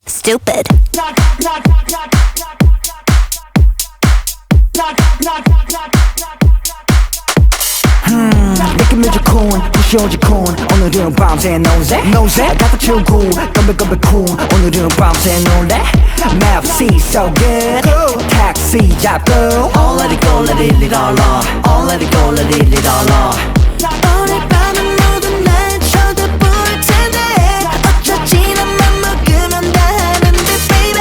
Stupid. 느낌 뮤직콘 부셔지콘 오늘은 밤새 노세 갖다 치우고 건배건배 쿵 오늘은 밤새 놀래 Map C so good 택시 잡고 All let it go let it all off All let it go let it all off 오늘 밤은 모두 날 쳐다볼 텐데 어쩌지 나만 먹으면 다 하는데 baby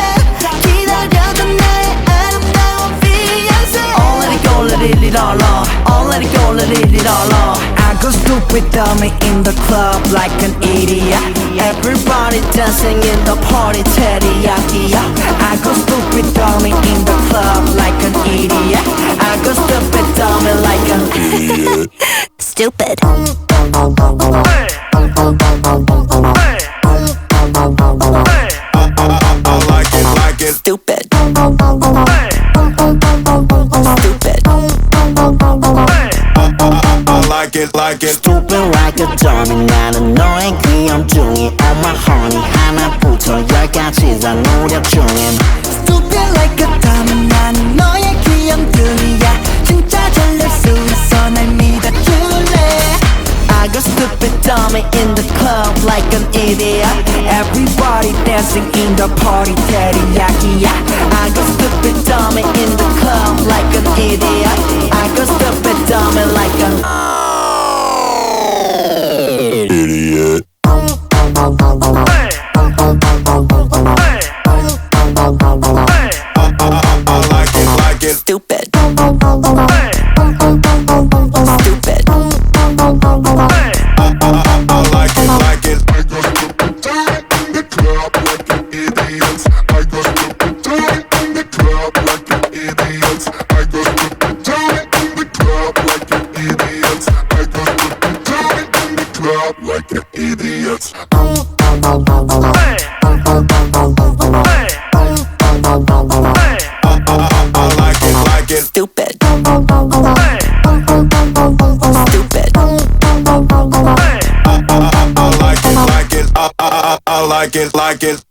기다려던 나의 아름다운 fiancé All let it go let it all off All let it go let it all off I go stupid dummy in the club like an idiot Everybody dancing in the party teriyaki I go stupid dummy in the club like an idiot I go stupid dummy like an idiot Stupid. Like it. Stupid. Stupid. Like it. Stupid like a dummy 나는 너의 귀염둥이 Oh my honey 하나부터 열까지 다 노력 중임 Stupid like a dummy 나는 너의 귀염둥이야 진짜 잘날 수 있어 날 믿어줄래 I go stupid dummy in the club like an idiot Everybody dancing in the party teriyaki I go stupid dummy in the club like an idiot I go stupid dummy like an Idiot. Like it. Stupid. Stupid. Like it. I go stupid down in the club like an idiot. I go stupid down in the club like an idiot. I go stupid down in the club like an idiot. I go stupid down in the club like an idiot. Like it. Stupid. Stupid. Like it. Like it.